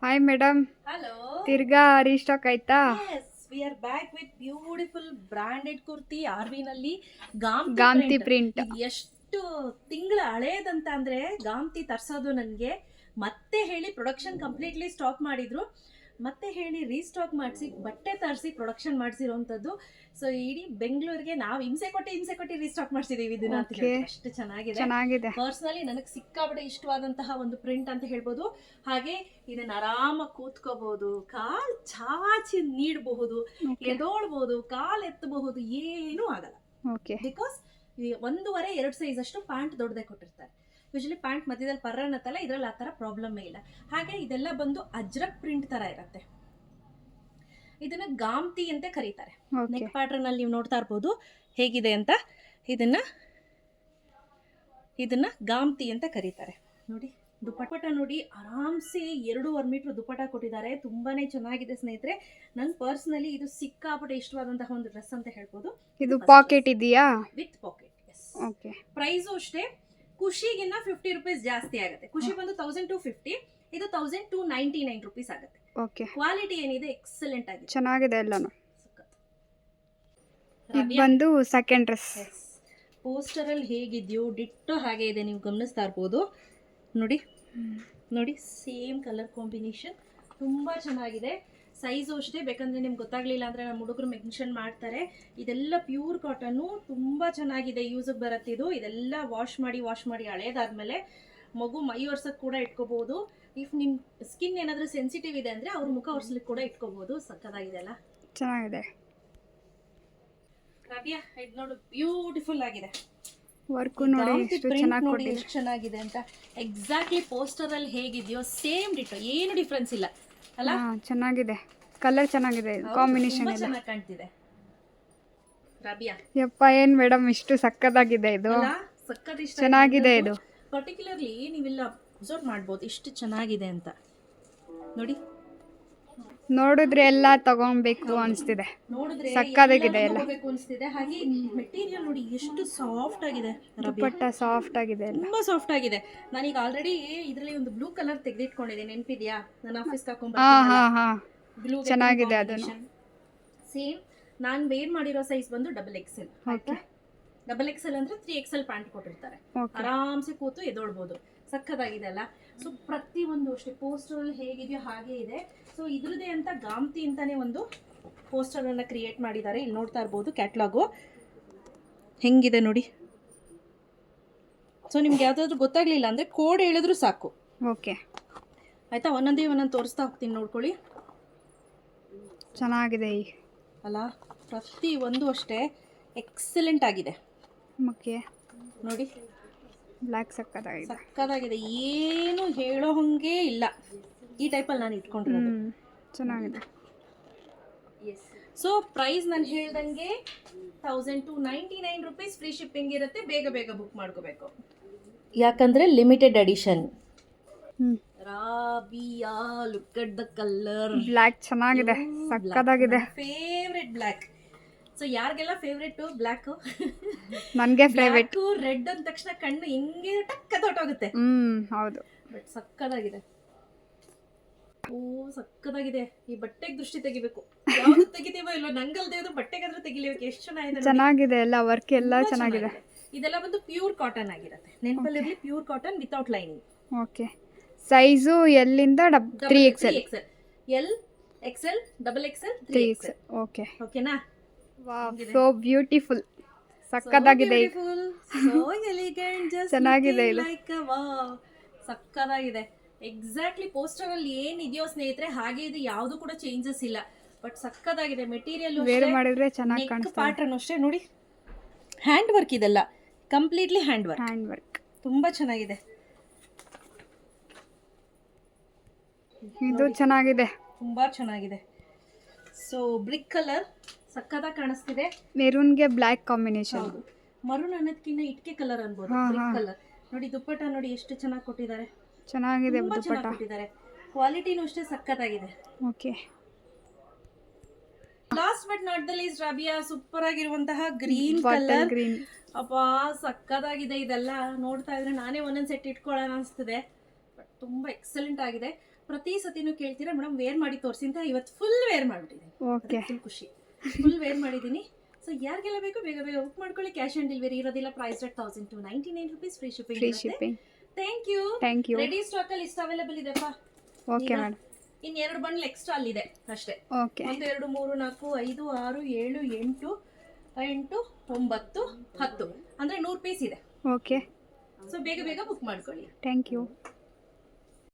Hi madam, Hello. ತಿರ್ಗಾ restock ಆಯ್ತಾ? Yes, we are back with beautiful branded kurti ನಲ್ಲಿ ಗಾಮ್ತಿ print. Print. ಇದು ಎಷ್ಟು ತಿಂಗಳ ಹಳೇದಂತ ಅಂದ್ರೆ ಗಾಮ್ತಿ ತರ್ಸೋದು ನನಗೆ ಮತ್ತೆ ಹೇಳಿ ಪ್ರೊಡಕ್ಷನ್ ಕಂಪ್ಲೀಟ್ಲಿ ಸ್ಟಾಪ್ ಮಾಡಿದ್ರು, ಮತ್ತೆ ಹೇಳಿ ರೀಸ್ಟಾಕ್ ಮಾಡಿಸಿ ಬಟ್ಟೆ ತರಿಸಿ ಪ್ರೊಡಕ್ಷನ್ ಮಾಡಿಸಿರುವಂಥದ್ದು. ಸೊ ಇಡೀ ಬೆಂಗಳೂರಿಗೆ ನಾವು ಹಿಂಸೆ ಕೊಟ್ಟು ರೀಸ್ಟಾಕ್ ಮಾಡಿಸಿದೀವಿ ಇದನ್ನ ಅಂತ ಹೇಳಿ. ಅಷ್ಟು ಚೆನ್ನಾಗಿದೆ. ಪರ್ಸನಲಿ ನನಗೆ ಸಿಕ್ಕಾಬಡೆ ಇಷ್ಟವಾದಂತಹ ಒಂದು ಪ್ರಿಂಟ್ ಅಂತ ಹೇಳ್ಬೋದು. ಹಾಗೆ ಇದನ್ನ ಆರಾಮಾಗಿ ಕೂತ್ಕೋಬಹುದು, ಕಾಲ್ ಚಾಚಿ ನೀಡಬಹುದು, ಎದೋಳ್ಬಹುದು, ಕಾಲ್ ಎತ್ತಬಹುದು, ಏನೂ ಆಗಲ್ಲ. ಬಿಕಾಸ್ 1.5-2 ಸೈಜ್ ಅಷ್ಟು ಪ್ಯಾಂಟ್ ದೊಡ್ಡದೇ ಕೊಟ್ಟಿರ್ತಾರೆ. ಯೂಶಲಿ ಪ್ಯಾಂಟ್ ಮಧ್ಯದಲ್ಲಿ ಪರ್ರ ಅನ್ನತ್ತಲ್ಲ, ಇದ್ರಲ್ಲಿ ಆ ಥರ ಪ್ರಾಬ್ಲಮ್ಮೇ ಇಲ್ಲ. ಹಾಗೆ ಇದೆಲ್ಲ ಬಂದು ಅಜ್ರಕ್ ಪ್ರಿಂಟ್ ತರ ಇರುತ್ತೆ. ಇದನ್ನ ಗಾಮ್ತಿ ಅಂತ ಕರೀತಾರೆ. ನೆಕ್ ಪ್ಯಾಟರ್ನ್ ಅಲ್ಲಿ ನೀವು ನೋಡ್ತಾ ಇರ್ಬೋದು ಹೇಗಿದೆ ಅಂತ. ಇದನ್ನ ಗಾಮ್ತಿ ಅಂತ ಕರೀತಾರೆ. ನೋಡಿ ದುಪ್ಪಟ್ಟ ನೋಡಿ, ಆರಾಮ್ಸೆ 2.5 ಮೀಟರ್ ದುಪ್ಪಟ್ಟ ಕೊಟ್ಟಿದ್ದಾರೆ. ತುಂಬಾನೇ ಚೆನ್ನಾಗಿದೆ ಸ್ನೇಹಿತರೆ. ನನ್ ಪರ್ಸನಲಿ ಇದು ಸಿಕ್ಕಾಪಟ್ಟೆ ಇಷ್ಟವಾದಂತಹ ಒಂದು ಡ್ರೆಸ್ ಅಂತ ಹೇಳ್ಬೋದು. ಇದು ಪಾಕೆಟ್ ಇದೆಯಾ? With packet. ಪ್ರೈಸು ಅಷ್ಟೇ, ಖುಷಿಗಿನ್ನ 50 ರೂಪೀಸ್ ಜಾಸ್ತಿ ಆಗುತ್ತೆ. ಖುಷಿ ಬಂದು 1250, ಇದು 1299 ರೂಪೀಸ್ ಆಗುತ್ತೆ. ಕ್ವಾಲಿಟಿ ಏನಿದೆ ಎಕ್ಸಲೆಂಟ್ ಆಗಿದೆ, ಚೆನ್ನಾಗಿದೆ ಎಲ್ಲಾನು. ಇದು ಬಂದು ಸೆಕೆಂಡ್ ಡ್ರೆಸ್. ಪೋಸ್ಟರ್ ಅಲ್ಲಿ ಹೇಗಿದೆಯೋ ಡಿಟ್ಟೋ ಹಾಗೆ ಇದೆ, ನೀವು ಗಮನಿಸ್ತಾ ಇರ್ಬೋದು. ನೋಡಿ ಸೇಮ್ ಕಲರ್ ಕಾಂಬಿನೇಷನ್, ತುಂಬಾ ಚೆನ್ನಾಗಿದೆ. ಸೈಜು ಅಷ್ಟೇ, ಬೇಕಂದ್ರೆ ನಿಮ್ಗೆ ಗೊತ್ತಾಗ್ಲಿಲ್ಲ ಅಂದ್ರೆ ನಮ್ಮ ಹುಡುಗರು ಮೆನ್ಷನ್ ಮಾಡ್ತಾರೆ. ಇದೆಲ್ಲ ಪ್ಯೂರ್ ಕಾಟನ್ನು, ತುಂಬಾ ಚೆನ್ನಾಗಿದೆ, ಯೂಸ್ಗೆ ಬರುತ್ತೆ ಇದು. ಇದೆಲ್ಲ ವಾಶ್ ಮಾಡಿ ಹಳೇದಾದ್ಮೇಲೆ ಮಗು ಮೈ ಒರ್ಸಕ್ ಕೂಡ ಇಟ್ಕೋಬಹುದು. ಇಫ್ ನಿಮ್ ಸ್ಕಿನ್ ಏನಾದ್ರೂ ಸೆನ್ಸಿಟಿವ್ ಇದೆ ಅಂದ್ರೆ ಅವ್ರ ಮುಖ ಒರ್ಸ್ಲಿಕ್ಕೆ ಕೂಡ ಇಟ್ಕೋಬಹುದು. ಸಕ್ಕತ್ತಾಗಿದೆ ಅಲ್ಲ, ಚೆನ್ನಾಗಿದೆ. ರವಿಯಾ ಇದು ನೋಡು, ಬ್ಯೂಟಿಫುಲ್ ಆಗಿದೆ. ವರ್ಕು ನೋಡಿ ಎಷ್ಟು ಚೆನ್ನಾಗಿ ಕೊಟ್ಟಿದೆ, ಎಷ್ಟು ಚೆನ್ನಾಗಿದೆ ಅಂತ. ಎಕ್ಸಾಕ್ಟ್ಲಿ ಪೋಸ್ಟರ್ ಅಲ್ಲಿ ಹೇಗಿದೆಯೋ ಸೇಮ್ ಡಿಟೋ, ಏನು ಡಿಫ್ರೆನ್ಸ್ ಇಲ್ಲ ಅಲ್ಲ. ಚೆನ್ನಾಗಿದೆ, ಕಲರ್ ಚೆನ್ನಾಗಿದೆ, ಕಾಂಬಿನೇಷನ್ ಎಲ್ಲ ಚೆನ್ನಾಗಿ ಕಾಣ್ತಿದೆ. ರಬಿಯಾ ಯಪ್ಪ, ಏನ್ ಮೇಡಮ್ ಇಷ್ಟು ಸಕ್ಕತ್ತಾಗಿದೆ ಇದು, ಸಕ್ಕತ್ ಇಷ್ಟ ಚೆನ್ನಾಗಿದೆ. ಇದು ಪರ್ಟಿಕ್ಯುಲರ್ಲಿ ನೀವೆಲ್ಲ ಅಬ್ಸರ್ವ್ ಮಾಡ್ಬೋದು ಎಷ್ಟು ಚೆನ್ನಾಗಿದೆ ಅಂತ. ನೋಡಿದ್ರೆ ಎಲ್ಲ ತಗೊಬೇಕು ಅನಿಸ್ತಿದೆ, ಸಕ್ಕತ್ತಾಗಿದೆ ಎಲ್ಲ. ಅನಿಸ್ತಿದೆ. ಹಾಗೆ ಮೆಟೀರಿಯಲ್ ನೋಡಿ ಎಷ್ಟು ಸಾಫ್ಟ್ ಆಗಿದೆ, ದುಪ್ಪಟ್ಟ ಸಾಫ್ಟ್ ಆಗಿದೆ, ತುಂಬಾ ಸಾಫ್ಟ್ ಆಗಿದೆ. ನಾನೀಗ ಆಲ್ರೆಡಿ ಇದರಲ್ಲಿ ಒಂದು ಬ್ಲೂ ಕಲರ್ ತೆಗೆದಿಟ್ಕೊಂಡಿದ್ದೆ, ನೆನಪಿದ್ಯಾ? ನನ್ನ ಆಫೀಸ್ ಬ್ಲೂ ಚೆನ್ನಾಗಿದೆ. ಅದನ್ನು ಸೇಮ್ ನಾನು ವೇರ್ ಮಾಡಿರೋ ಸೈಜ್ ಬಂದು XXL. XXL ಅಂದ್ರೆ 3XL ಪ್ಯಾಂಟ್ ಕೊಟ್ಟಿರ್ತಾರೆ, ಆರಾಮ್ಸೆ ಕೂತು ಎದೊಳ್ಬಹುದು. ಸಕ್ಕತ್ತಾಗಿದೆ ಅಲ್ಲ. ಸೊ ಪ್ರತಿಯೊಂದು ಅಷ್ಟೇ ಪೋಸ್ಟರ್ ಹೇಗಿದೆಯೋ ಹಾಗೆ ಇದೆ. ಸೊ ಇದ್ರದೇ ಅಂತ ಗಾಮ್ತಿ ಅಂತಾನೆ ಒಂದು ಪೋಸ್ಟರ್ ಅನ್ನ ಕ್ರಿಯೇಟ್ ಮಾಡಿದ್ದಾರೆ. ಇಲ್ಲಿ ನೋಡ್ತಾ ಇರ್ಬೋದು ಕ್ಯಾಟ್ಲಾಗು ಹೆಂಗಿದೆ ನೋಡಿ. ಸೊ ನಿಮ್ಗೆ ಯಾವ್ದಾದ್ರು ಗೊತ್ತಾಗ್ಲಿಲ್ಲ ಅಂದ್ರೆ ಕೋಡ್ ಹೇಳಿದ್ರು ಸಾಕು. ಆಯ್ತಾ? ಒಂದೊಂದು ತೋರಿಸ್ತಾ ಹೋಗ್ತೀನಿ, ನೋಡ್ಕೊಳ್ಳಿ. ಚೆನ್ನಾಗಿದೆ ಅಲ್ಲ, ಪ್ರತಿ ಒಂದು ಅಷ್ಟೇ ಎಕ್ಸಲೆಂಟ್ ಆಗಿದೆ. ನೋಡಿ ಬ್ಲ್ಯಾಕ್ ಸಕ್ಕತ್ತಾಗಿದೆ, ಏನು ಹೇಳೋ ಹಂಗೆ ಇಲ್ಲ. ಈ ಟೈಪಲ್ಲಿ ನಾನು ಇಟ್ಕೊಂಡಿರೋದು ಚೆನ್ನಾಗಿದೆ. ಸೊ ಪ್ರೈಸ್ ನಾನು ಹೇಳ್ದಂಗೆ 1299 ರೂಪೀಸ್. ಫ್ರೀ ಶಿಪ್ಪಿಂಗ್ ಇರುತ್ತೆ. ಬೇಗ ಬುಕ್ ಮಾಡ್ಕೋಬೇಕು, ಯಾಕಂದ್ರೆ limited edition. Rabia, look at the colour. Black ಚೆನ್ನಾಗಿದೆ, ಸಕ್ಕತ್ತಾಗಿದೆ. Favourite black. ಸೊ ಯಾರಿಗೆಲ್ಲ ಫೇವ್ರೆಟ್ ಬ್ಲ್ಯಾಕ್? ನನಗೆ ಫೇವ್ರೆಟ್. ರೆಡ್ ಅಂದ ತಕ್ಷಣ ಕಣ್ಣು ಹಿಂಗೆ ಟಕ್ಕ ತೊಟ್ಟೋಗುತ್ತೆ. ಹೌದು, ಬಟ್ ಸಕ್ಕತ್ತಾಗಿದೆ. ಸಕ್ಕತ್ತಾಗಿದೆ. ಈ ಬಟ್ಟೆಗೆ ದೃಷ್ಟಿ ತೆಗಿಬೇಕು. ಯಾವ್ದು ತೆಗಿತೀವೋ ಇಲ್ಲೋ, ನಂಗಲ್ದೇ ಅದು ಬಟ್ಟೆಗಾದ್ರೂ ತೆಗಿಲೇಬೇಕು. ಎಷ್ಟು ಚೆನ್ನಾಗಿದೆ ಎಲ್ಲ, ವರ್ಕ್ ಎಲ್ಲ ಚೆನ್ನಾಗಿದೆ. ಇದೆಲ್ಲ ಬಂದು ಪ್ಯೂರ್ ಕಾಟನ್ ಆಗಿರುತ್ತೆ. ನೆನಪಲ್ಲಿರಲಿ, pure cotton without lining. Size ಎಲ್ಲಿಂದ 3XL, L, XL, XXL, 3XL. ಓಕೆನಾ? ಸೋ ಬ್ಯೂಟಿಫುಲ್, ಸಕ್ಕತ್ತಾಗಿದೆ, ಚೆನ್ನಾಗಿದೆ. ಸಕ್ಕತ್ತಾಗಿದೆ. ಎಕ್ಸಾಕ್ಟ್ಲಿ ಪೋಸ್ಟರ್ ಅಲ್ಲಿ ಏನಿದೆಯೋ ಸ್ನೇಹಿತರೆ ಹಾಗೆ ಇದೆ, ಯಾವುದು ಕೂಡ ಚೇಂಜಸ್ ಇಲ್ಲ. ಬಟ್ ಸಕ್ಕತ್ತಾಗಿದೆ. ಮೆಟೀರಿಯಲ್ ವೇರ್ ಮಾಡಿದ್ರೆ ಚೆನ್ನಾಗಿ ಕಾಣಿಸುತ್ತೆ. ಪ್ಯಾಟರ್ನ್ ಅಷ್ಟೇ ನೋಡಿ, ಹ್ಯಾಂಡ್ ವರ್ಕ್ ಇದೆಲ್ಲ, ಕಂಪ್ಲೀಟ್ಲಿ ಹ್ಯಾಂಡ್ ವರ್ಕ್, ತುಂಬಾ ಚೆನ್ನಾಗಿದೆ. ಇದು ಚೆನ್ನಾಗಿದೆ, ತುಂಬಾ ಚೆನ್ನಾಗಿದೆ. ಸೊ ಬ್ರಿಕ್ ಕಲರ್ ಸಕ್ಕತ್ತಾಗಿ ಕಾಣಿಸ್ತಿದೆ. ಮೆರೂನ್ಗೆ ಬ್ಲ್ಯಾಕ್ ಕಾಂಬಿನೇಷನ್. ಮರೂನ್ ಅನ್ನೋದಕ್ಕಿಂತ ಇಟ್ಕೆ ಕಲರ್ ಅನ್ಬೋದು. ಬ್ರಿಕ್ ಕಲರ್ ನೋಡಿ. ದುಪ್ಪಟ್ಟ ನೋಡಿ ಎಷ್ಟು ಚೆನ್ನಾಗಿ ಕೊಟ್ಟಿದ್ದಾರೆ, ಚೆನ್ನಾಗಿದೆ ದುಪ್ಪಟ್ಟ ಕೊಟ್ಟಿದ್ದಾರೆ. ಕ್ವಾಲಿಟಿನೂ ಅಷ್ಟೇ ಸಕ್ಕತ್ತಾಗಿದೆ. Last but not the least Rabia, super ಆಗಿರುವಂತಹ ಗ್ರೀನ್ ಕಲರ್. ಅಪ್ಪ ಸಕ್ಕತ್ತಾಗಿದೆ. ಇದೆಲ್ಲ ನೋಡ್ತಾ ಇದ್ರೆ ನಾನೇ ಒಂದೊಂದ್ ಸೆಟ್ ಇಟ್ಕೊಳ್ಳೋಣ ಅನಿಸ್ತಿದೆ. ಬಟ್ ತುಂಬಾ ಎಕ್ಸಲೆಂಟ್ ಆಗಿದೆ. ಪ್ರತಿ ಸತಿನೂ ಕೇಳ್ತೀರಾ ಮೇಡಮ್ ವೇರ್ ಮಾಡಿ ತೋರಿಸಿ ಅಂತ. ಇವತ್ತು ಫುಲ್ ವೇರ್ ಮಾಡಿಬಿಟ್ಟಿದ್ದೀನಿ. ಓಕೆ, ಫುಲ್ ಖುಷಿ, ಫುಲ್ ವೇರ್ ಮಾಡಿದ್ದೀನಿ. ಸೊ ಯಾರಿಗೆಲ್ಲ ಬೇಕು ಬೇಗ ಬೇಗ ಬುಕ್ ಮಾಡ್ಕೊಳ್ಳಿ. ಕ್ಯಾಶ್ ಆನ್ ಡೆಲಿವರಿ ಇರೋದಿಲ್ಲ. Price rate 1299 rupees. Free free shipping. Shipping. Thank you. Thank you. Ready stock ಅಲ್ಲಿ ಇಷ್ಟ ಅವೈಲೇಬಲ್ ಇದೆಪ್ಪ. Okay madam. ಇನ್ 2 ಬಂಡ್ಲ್ ಎಕ್ಸ್ಟ್ರಾ ಅಲ್ಲಿದೆ ಅಷ್ಟೇ. ಓಕೆ, 1 2 3 4 5 6 7 8 8 9 10 ಅಂದ್ರೆ 100 ಪೀಸ್ ಇದೆ. ಓಕೆ, ಸೊ ಬೇಗ ಬೇಗ ಬುಕ್ ಮಾಡ್ಕೊಳ್ಳಿ. Thank you.